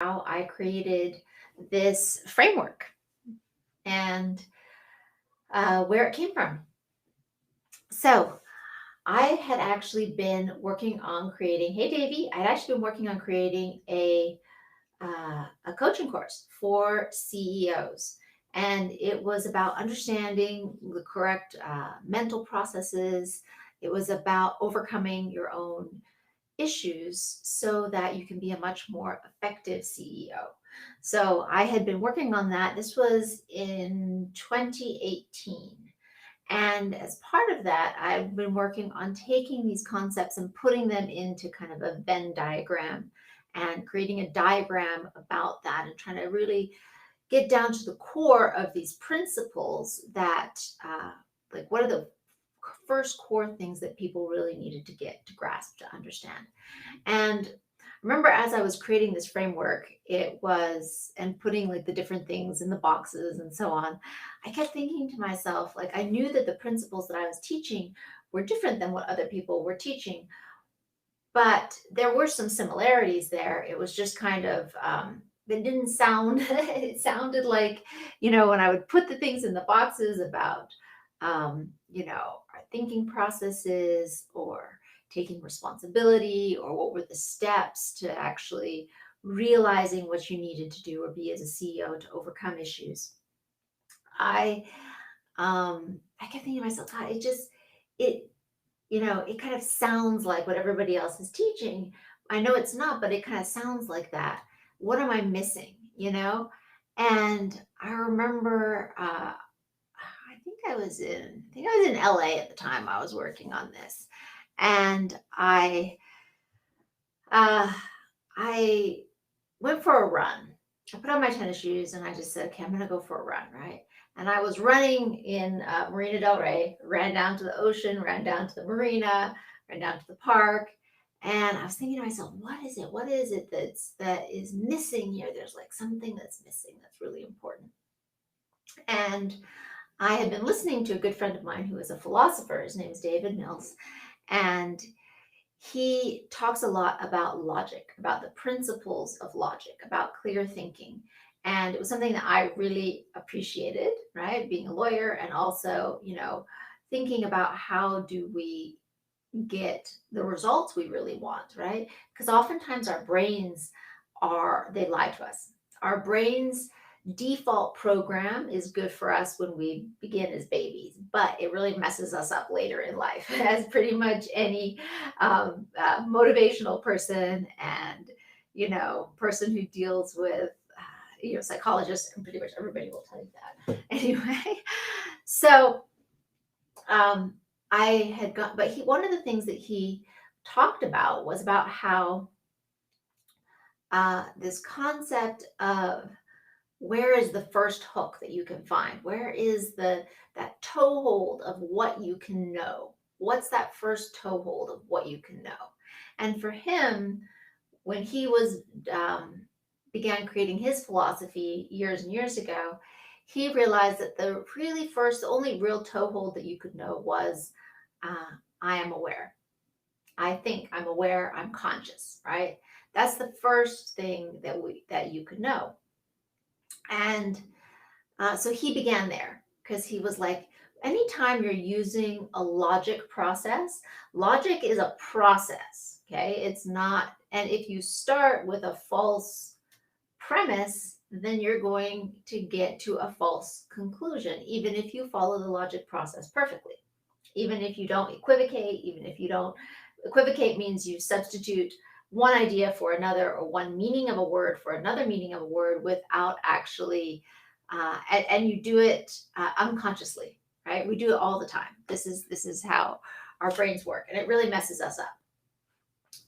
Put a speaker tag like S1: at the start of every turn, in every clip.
S1: how I created this framework and where it came from. So, I had actually been working on creating, hey Davey, I'd actually been working on creating a coaching course for CEOs. And it was about understanding the correct mental processes. It was about overcoming your own issues so that you can be a much more effective CEO. So I had been working on that. This was in 2018. And as part of that, I've been working on taking these concepts and putting them into kind of a Venn diagram and creating a diagram about that and trying to really get down to the core of these principles that, like, what are the first core things that people really needed to get to grasp, to understand. And remember, as I was creating this framework, it was, and putting like the different things in the boxes and so on, I kept thinking to myself, like, I knew that the principles that I was teaching were different than what other people were teaching, but there were some similarities there. It was just kind of, it didn't sound, it sounded like, when I would put the things in the boxes about, our thinking processes or taking responsibility or what were the steps to actually realizing what you needed to do or be as a CEO to overcome issues. I, I kept thinking to myself, God, it, it kind of sounds like what everybody else is teaching. I know it's not, but it kind of sounds like that. What am I missing? And I remember, I think I was in LA at the time I was working on this, and uh, I went for a run. I put on my tennis shoes and I just said, okay, I'm going to go for a run, right? And I was running in Marina Del Rey, ran down to the ocean, ran down to the marina, ran down to the park. And I was thinking to myself, what is it? What is it that is missing here? There's like something that's missing that's really important. And I had been listening to a good friend of mine who is a philosopher. His name is David Mills. And he talks a lot about logic, about the principles of logic, about clear thinking. And it was something that I really appreciated, right? Being a lawyer and also, thinking about how do we get the results we really want, right? Because oftentimes our brains they lie to us. Our brains default program is good for us when we begin as babies, but it really messes us up later in life, as pretty much any motivational person and person who deals with psychologists, and pretty much everybody will tell you that. Anyway, so um, I had got, but one of the things that he talked about was about how this concept of where is the first hook that you can find? Where is that toehold of what you can know? What's that first toehold of what you can know? And for him, when he was began creating his philosophy years and years ago, he realized that the only real toehold that you could know was I am aware. I think I'm aware. I'm conscious. Right. That's the first thing that you could know. And so he began there because he was like, anytime you're using a logic is a process. Okay. It's not, and if you start with a false premise, then you're going to get to a false conclusion, even if you follow the logic process perfectly. Even if you don't equivocate, even if you don't equivocate means you substitute one idea for another or one meaning of a word for another meaning of a word without actually and you do it unconsciously, right? We do it all the time. This is how our brains work, and it really messes us up.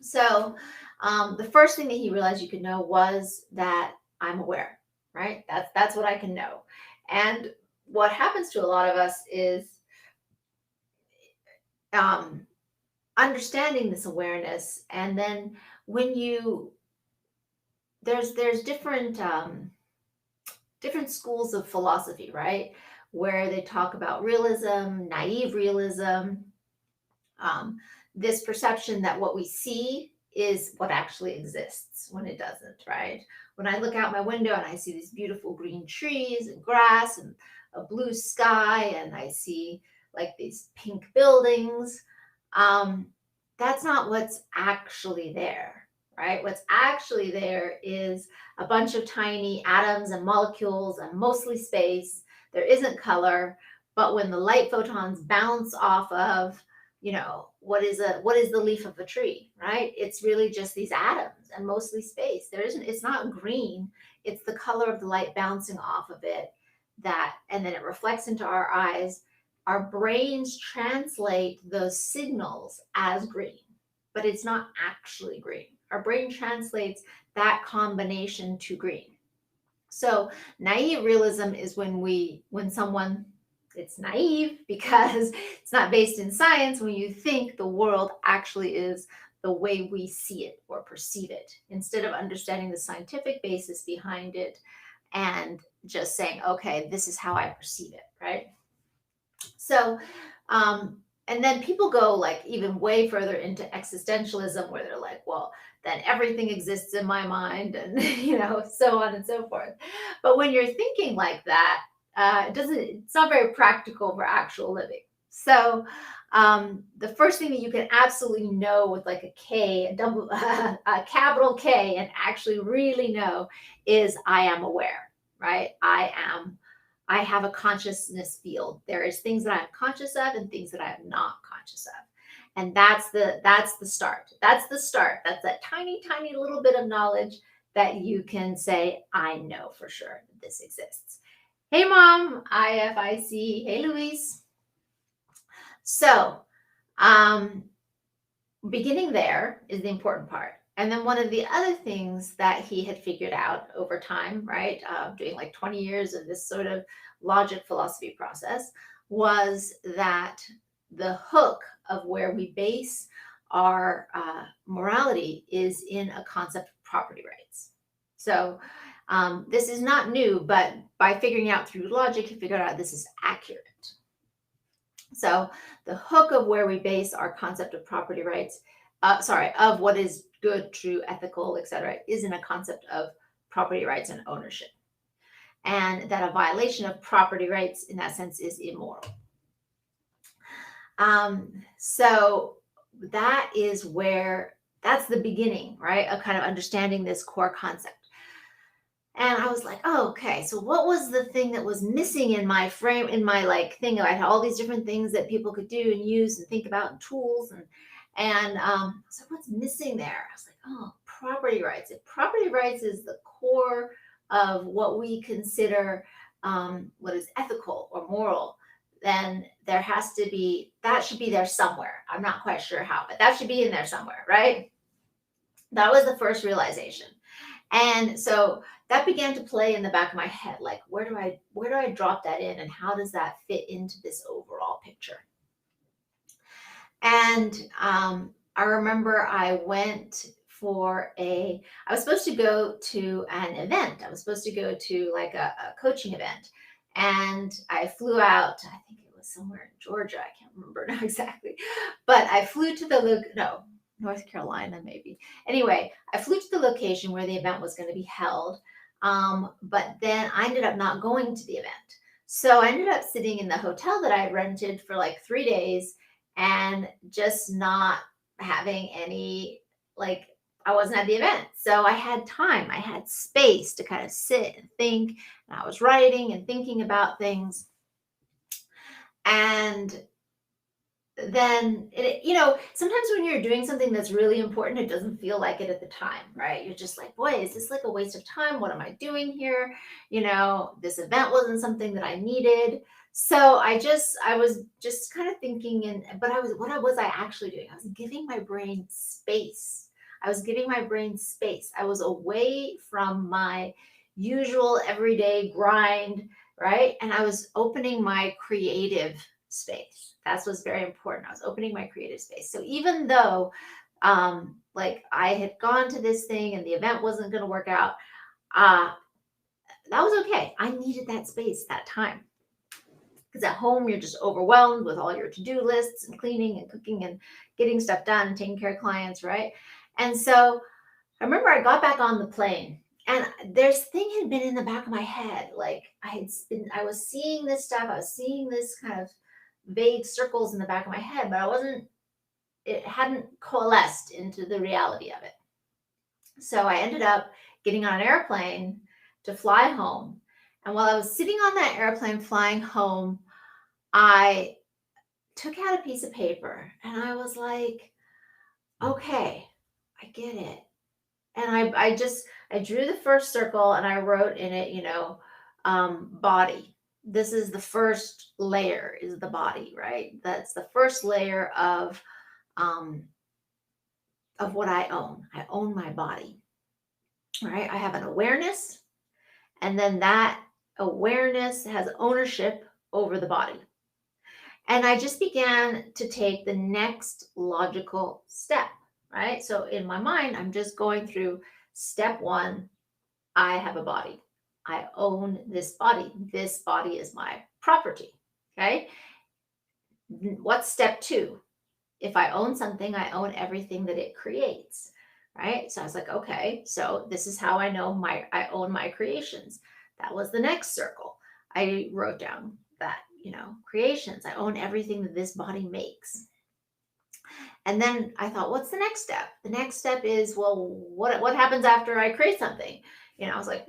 S1: So the first thing that he realized you could know was that I'm aware, right? That's what I can know. And what happens to a lot of us is um, understanding this awareness, and then when you there's different schools of philosophy, right? Where they talk about realism, naive realism, um, this perception that what we see is what actually exists when it doesn't, right? When I look out my window and I see these beautiful green trees and grass and a blue sky, and I see like these pink buildings, um, that's not what's actually there, right? What's actually there is a bunch of tiny atoms and molecules and mostly space. There isn't color, but when the light photons bounce off of, what is the leaf of a tree, right? It's really just these atoms and mostly space. It's not green. It's the color of the light bouncing off of it, and then it reflects into our eyes. Our brains translate those signals as green, but it's not actually green. Our brain translates that combination to green. So naive realism is when someone, it's naive because it's not based in science, when you think the world actually is the way we see it or perceive it, instead of understanding the scientific basis behind it and just saying, okay, this is how I perceive it, right? So, and then people go like even way further into existentialism, where they're like, well, then everything exists in my mind, and so on and so forth. But when you're thinking like that, it's not very practical for actual living. So, the first thing that you can absolutely know with like a K, a capital K, and actually really know is I am aware, right? I have a consciousness field. There is things that I'm conscious of and things that I am not conscious of. And that's the start. That's the start. That's that tiny, tiny little bit of knowledge that you can say, I know for sure that this exists. Hey, Mom, IFIC. Hey, Louise. So, beginning there is the important part. And then one of the other things that he had figured out over time, right, doing like 20 years of this sort of logic philosophy process, was that the hook of where we base our morality is in a concept of property rights. So this is not new, but by figuring out through logic, he figured out this is accurate. So the hook of where we base our concept of property rights, of what is good, true, ethical, etc., is in a concept of property rights and ownership. And that a violation of property rights in that sense is immoral. So that's the beginning, right, of kind of understanding this core concept. And I was like, oh, okay. So what was the thing that was missing in my frame, in my like thing? I had all these different things that people could do and use and think about and tools. And I was like, what's missing there? I was like, oh, property rights. If property rights is the core of what we consider what is ethical or moral, then that should be there somewhere. I'm not quite sure how, but that should be in there somewhere, right? That was the first realization. And so that began to play in the back of my head, like, where do I drop that in, and how does that fit into this overall picture? And I remember I was supposed to go to an event. I was supposed to go to like a coaching event. And I flew out, I think it was somewhere in Georgia. I can't remember now exactly. But I flew to North Carolina, maybe. Anyway, I flew to the location where the event was going to be held. But then I ended up not going to the event. So I ended up sitting in the hotel that I had rented for like 3 days and just not having any, like, I wasn't at the event. So I had time, I had space to kind of sit and think. And I was writing and thinking about things. And then sometimes when you're doing something that's really important, it doesn't feel like it at the time, right? You're just like, boy, is this like a waste of time? What am I doing here? This event wasn't something that I needed. So I was just kind of thinking, what was I actually doing? I was giving my brain space. I was away from my usual everyday grind, right? And I was opening my creative space. That's what's very important. I was opening my creative space. So even though like I had gone to this thing and the event wasn't going to work out, that was okay. I needed that space, that time. Because at home, you're just overwhelmed with all your to-do lists and cleaning and cooking and getting stuff done and taking care of clients, right? And so I remember I got back on the plane and this thing had been in the back of my head. Like I was seeing this stuff, I was seeing this kind of vague circles in the back of my head, but it hadn't coalesced into the reality of it. So I ended up getting on an airplane to fly home. And while I was sitting on that airplane flying home, I took out a piece of paper and I was like, okay, I get it. And I drew the first circle and I wrote in it, body. This is the first layer is the body, right? That's the first layer um, of what I own. I own my body, right? I have an awareness, and then that awareness has ownership over the body. And I just began to take the next logical step, right? So in my mind, I'm just going through step one. I have a body. I own this body. This body is my property. Okay. What's step two? If I own something, I own everything that it creates. Right. So I was like, okay, so this is how I know I own my creations. That was the next circle. I wrote down that, creations. I own everything that this body makes. And then I thought, what's the next step? The next step is, well, what happens after I create something? I was like,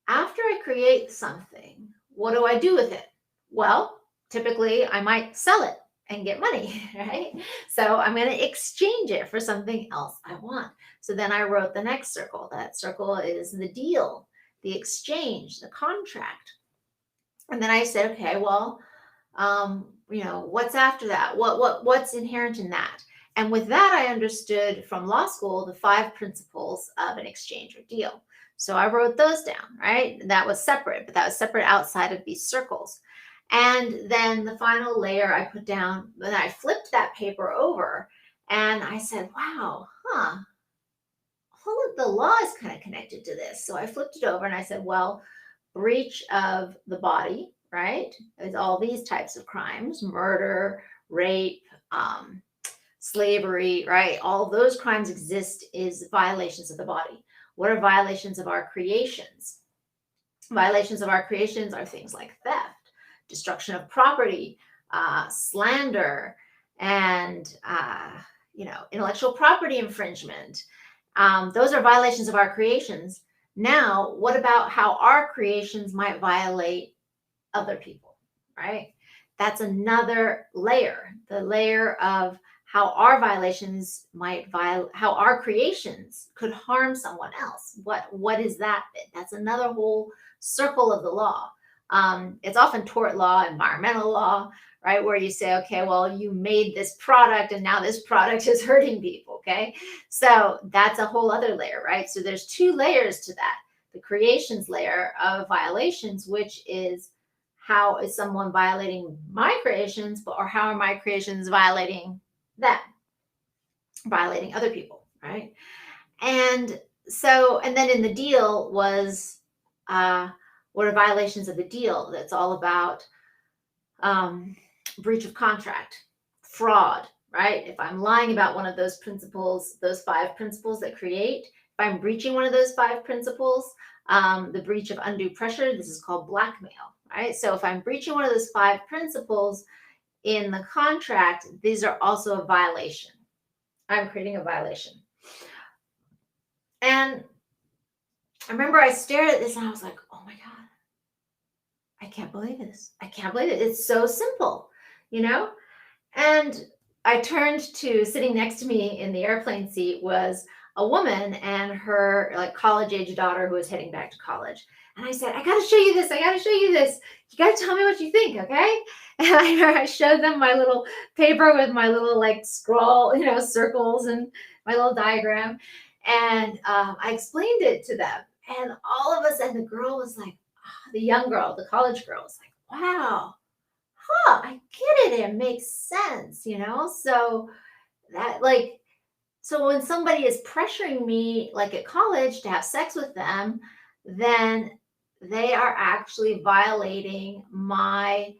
S1: after I create something, what do I do with it? Well, typically I might sell it and get money, right? So I'm going to exchange it for something else I want. So then I wrote the next circle. That circle is the deal, the exchange, the contract. And then I said, okay, well, what's after that? What's inherent in that? And with that, I understood from law school the 5 principles of an exchange or deal. So I wrote those down, right? That was separate, but that was separate outside of these circles. And then the final layer I put down, then I flipped that paper over and I said, wow, all of the law is kind of connected to this. So I flipped it over and I said, well, breach of the body, right? There's all these types of crimes, murder, rape, slavery, right? All those crimes exist is violations of the body. What are violations of our creations? Violations of our creations are things like theft, destruction of property, slander, and intellectual property infringement. Those are violations of our creations. Now, what about how our creations might violate other people, right? That's another layer, the layer of how our violations might how our creations could harm someone else. What is that bit? That's another whole circle of the law. It's often tort law, environmental law, right? Where you say, okay, well, you made this product and now this product is hurting people, okay? So that's a whole other layer, right? So there's 2 layers to that. The creations layer of violations, which is how is someone violating my creations, or how are my creations violating them, violating other people, right? And so, and then in the deal was, what are violations of the deal? That's all about breach of contract, fraud, right? If I'm lying about one of those principles, those 5 principles that create, if I'm breaching one of those 5 principles, the breach of undue pressure, this is called blackmail, right? So if I'm breaching one of those 5 principles in the contract, these are also a violation. I'm creating a violation. And I remember I stared at this and I was like, oh my God, I can't believe this. I can't believe it. It's so simple, And I turned to, sitting next to me in the airplane seat was a woman and her college age daughter who was heading back to college. And I said, I got to show you this. I got to show you this. You got to tell me what you think. Okay. And I showed them my little paper with my little scroll, circles and my little diagram. And I explained it to them. And all of a sudden the girl was like, the young girl, the college girl was like, wow, I get it. It makes sense, So that so when somebody is pressuring me, at college, to have sex with them, then they are actually violating my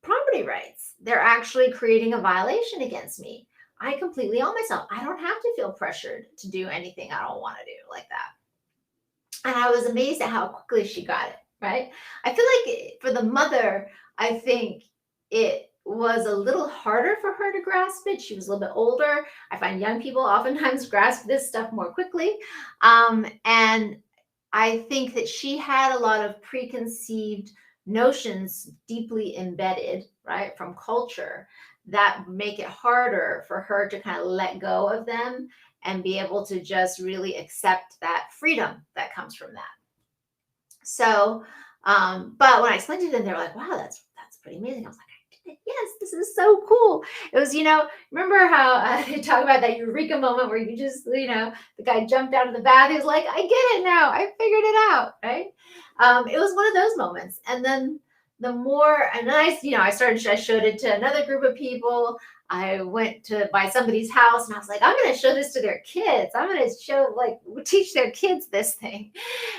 S1: property rights. They're actually creating a violation against me. I completely own myself. I don't have to feel pressured to do anything I don't want to do like that. And I was amazed at how quickly she got it, right? I feel like for the mother, I think it was a little harder for her to grasp it. She was a little bit older. I find young people oftentimes grasp this stuff more quickly. And I think that she had a lot of preconceived notions deeply embedded, right, from culture that make it harder for her to kind of let go of them and be able to just really accept that freedom that comes from that. So, but when I explained it to them, they were like, "Wow, that's pretty amazing." I was like, "I did it! Yes, this is so cool." It was, remember how they talk about that eureka moment where you just, the guy jumped out of the bath. He was like, "I get it now. I figured it out." Right? It was one of those moments, and then the more, and then I showed it to another group of people. I went to by somebody's house and I was like, I'm going to show this to their kids. I'm going to teach their kids this thing.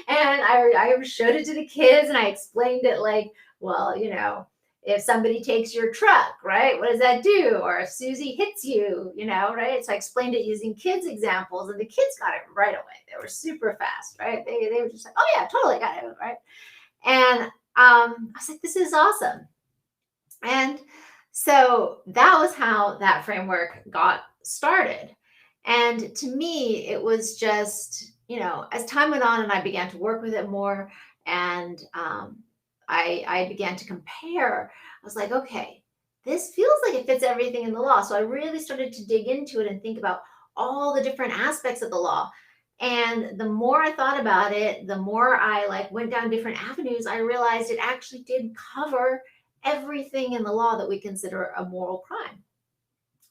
S1: And I showed it to the kids and I explained it like, well, if somebody takes your truck, right, what does that do? Or if Susie hits you, right? So I explained it using kids' examples and the kids got it right away. They were super fast, right? They were just like, oh, yeah, totally got it, right? And I was like, this is awesome. And so that was how that framework got started. And to me, it was just, as time went on and I began to work with it more and I began to compare, I was like, okay, this feels like it fits everything in the law. So I really started to dig into it and think about all the different aspects of the law. And the more I thought about it, the more I like went down different avenues, I realized it actually did cover everything in the law that we consider a moral crime.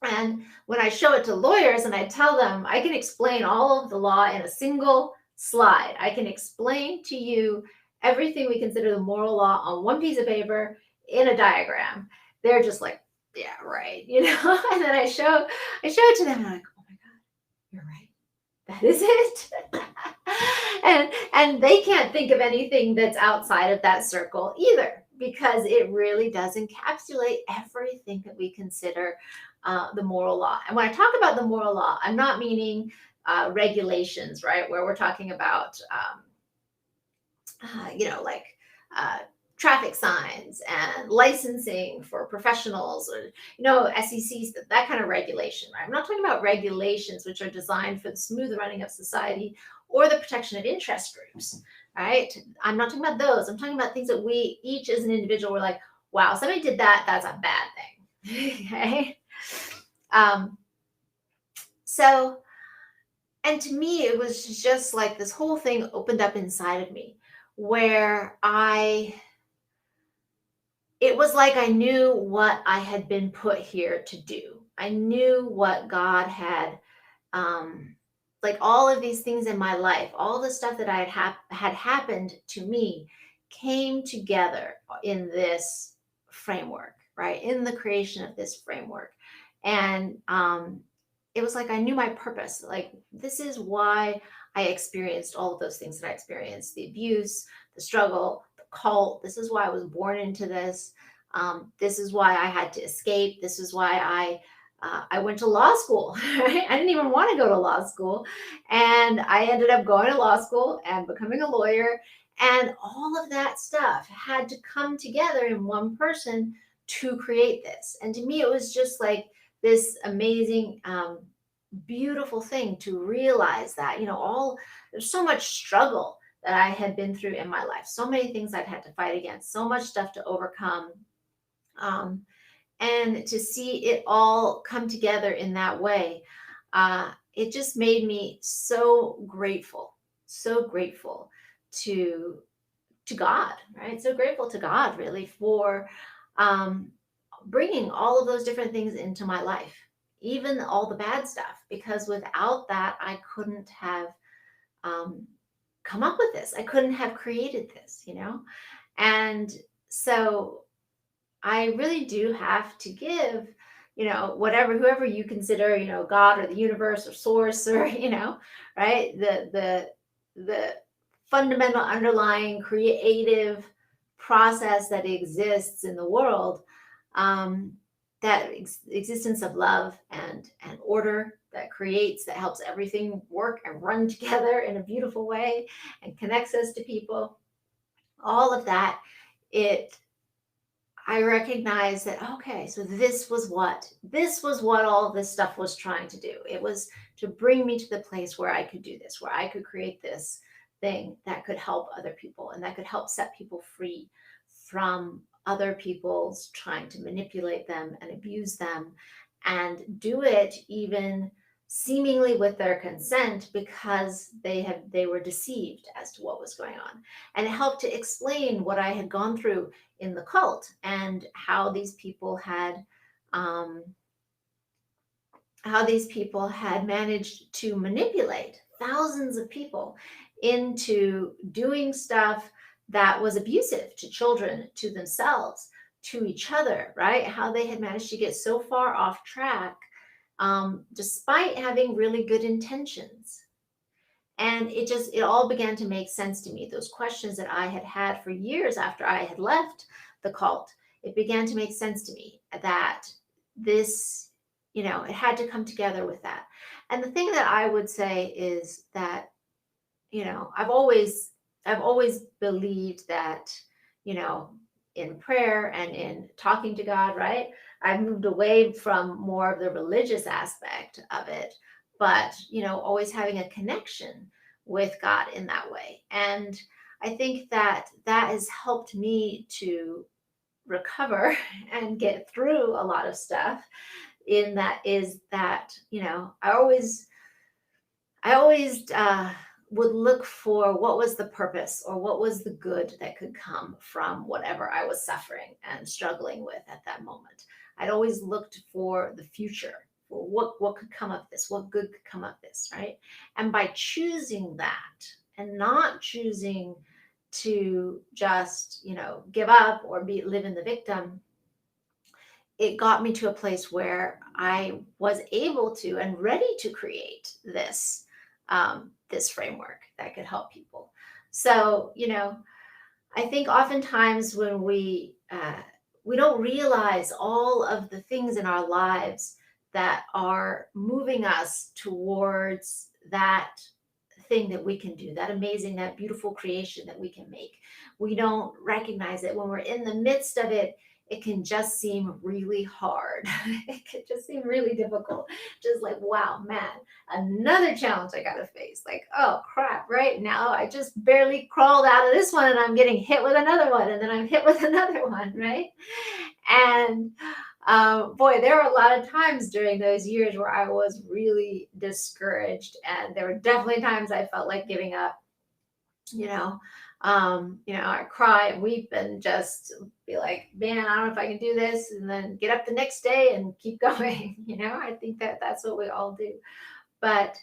S1: And when I show it to lawyers and I tell them, I can explain all of the law in a single slide. I can explain to you everything we consider the moral law on one piece of paper in a diagram. They're just like, yeah, right, And then I show it to them and I'm like, oh my God, you're right. That is it. And they can't think of anything that's outside of that circle either because it really does encapsulate everything that we consider the moral law. And when I talk about the moral law, I'm not meaning regulations, right? Where we're talking about, like traffic signs and licensing for professionals or, SECs, that kind of regulation, right? I'm not talking about regulations which are designed for the smooth running of society or the protection of interest groups, right? I'm not talking about those. I'm talking about things that we each as an individual were like, wow, somebody did that. That's a bad thing. Okay. Um, so, and to me, it was just like this whole thing opened up inside of me where it was like I knew what I had been put here to do. I knew what God had, like all of these things in my life, all the stuff that had happened to me came together in this framework, right? In the creation of this framework. And it was like I knew my purpose. Like, this is why I experienced all of those things that I experienced, the abuse, the struggle, the cult. This is why I was born into this. This is why I had to escape. This is why I went to law school. Right? I didn't even want to go to law school. And I ended up going to law school and becoming a lawyer. And all of that stuff had to come together in one person to create this. And to me, it was just like this amazing, beautiful thing to realize that, there's so much struggle that I had been through in my life, so many things I'd had to fight against, so much stuff to overcome. And to see it all come together in that way, it just made me so grateful to God, right? So grateful to God, really, for bringing all of those different things into my life, even all the bad stuff, because without that, I couldn't have come up with this. I couldn't have created this, And so I really do have to give, whoever you consider, God or the universe or source or, right? The fundamental underlying creative process that exists in the world. existence of love and order that creates, that helps everything work and run together in a beautiful way and connects us to people, all of that, it I recognize that, okay, so this was what all of this stuff was trying to do. It was to bring me to the place where I could do this, where I could create this thing that could help other people and that could help set people free from other people's trying to manipulate them and abuse them, and do it even seemingly with their consent, because they were deceived as to what was going on. And it helped to explain what I had gone through in the cult, and um, how these people had managed to manipulate thousands of people into doing stuff that was abusive to children, to themselves, to each other, right? How they had managed to get so far off track, despite having really good intentions. And it all began to make sense to me. Those questions that I had had for years after I had left the cult, it began to make sense to me that this, it had to come together with that. And the thing that I would say is that, I've always believed that, you know, in prayer and in talking to God, right? I've moved away from more of the religious aspect of it, but, always having a connection with God in that way. And I think that that has helped me to recover and get through a lot of stuff. In that is that, I always would look for what was the purpose or what was the good that could come from whatever I was suffering and struggling with at that moment. I'd always looked for the future, for what could come of this, what good could come of this, right? And by choosing that and not choosing to just, give up or live in the victim, it got me to a place where I was able to and ready to create this framework that could help people. So, I think oftentimes when we don't realize all of the things in our lives that are moving us towards that thing that we can do, that amazing, that beautiful creation that we can make. We don't recognize it when we're in the midst of it. It can just seem really hard. It can just seem really difficult. Just like, wow, man, another challenge I got to face. Like, oh crap, right now I just barely crawled out of this one and I'm getting hit with another one and then I'm hit with another one, right? And boy, there were a lot of times during those years where I was really discouraged, and there were definitely times I felt like giving up. You know, I cry and weep and just be like, man, I don't know if I can do this, and then get up the next day and keep going. I think that that's what we all do. But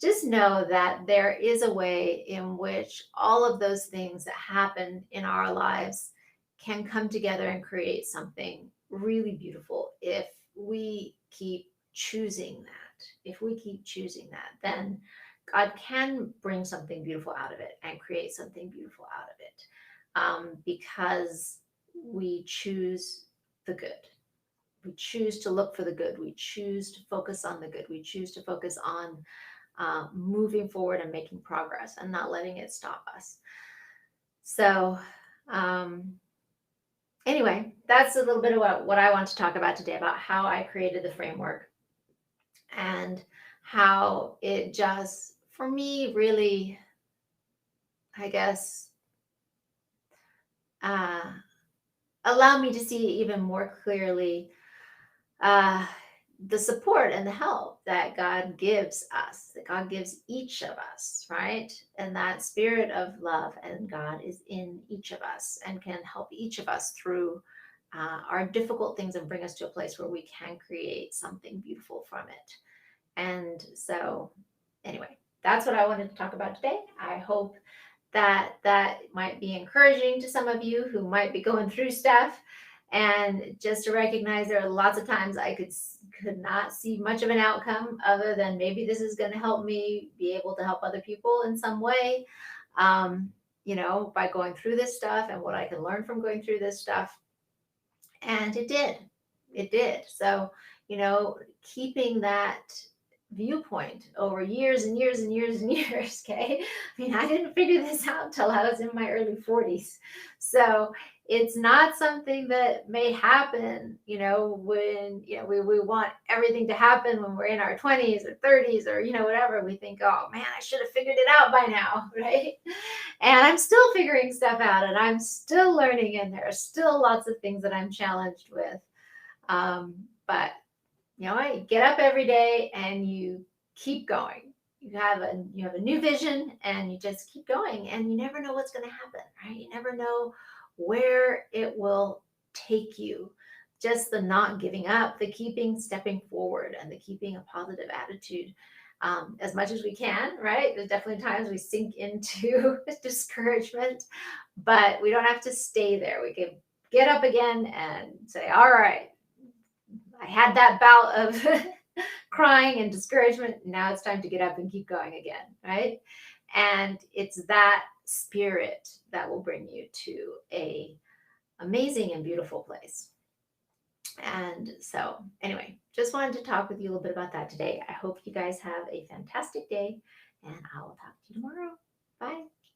S1: just know that there is a way in which all of those things that happen in our lives can come together and create something really beautiful if we keep choosing that. If we keep choosing that, then God can bring something beautiful out of it and create something beautiful out of it, because we choose the good. We choose to look for the good. We choose to focus on the good. We choose to focus on moving forward and making progress and not letting it stop us. So, um, anyway, that's a little bit of what I want to talk about today, about how I created the framework and how it just, for me, really, I guess, uh, allowed me to see even more clearly uh, the support and the help that God gives us, that God gives each of us, right? And that spirit of love and God is in each of us and can help each of us through our difficult things and bring us to a place where we can create something beautiful from it. And so, anyway, that's what I wanted to talk about today. I hope that that might be encouraging to some of you who might be going through stuff, and just to recognize there are lots of times I could not see much of an outcome other than maybe this is going to help me be able to help other people in some way, by going through this stuff and what I can learn from going through this stuff. And it did. It did. So, keeping that viewpoint over years and years and years and years. Okay. I mean, I didn't figure this out till I was in my early 40s. So it's not something that may happen, when, we want everything to happen when we're in our 20s or 30s or, whatever. We think, oh man, I should have figured it out by now. Right. And I'm still figuring stuff out and I'm still learning, and there are still lots of things that I'm challenged with. But I get up every day and you keep going. You have a new vision and you just keep going, and you never know what's going to happen, right? You never know where it will take you. Just the not giving up, the keeping stepping forward, and the keeping a positive attitude, as much as we can, right? There's definitely times we sink into discouragement, but we don't have to stay there. We can get up again and say, all right, I had that bout of crying and discouragement. Now it's time to get up and keep going again, right? And it's that spirit that will bring you to a amazing and beautiful place. And so, anyway, just wanted to talk with you a little bit about that today. I hope you guys have a fantastic day, and I will talk to you tomorrow. Bye.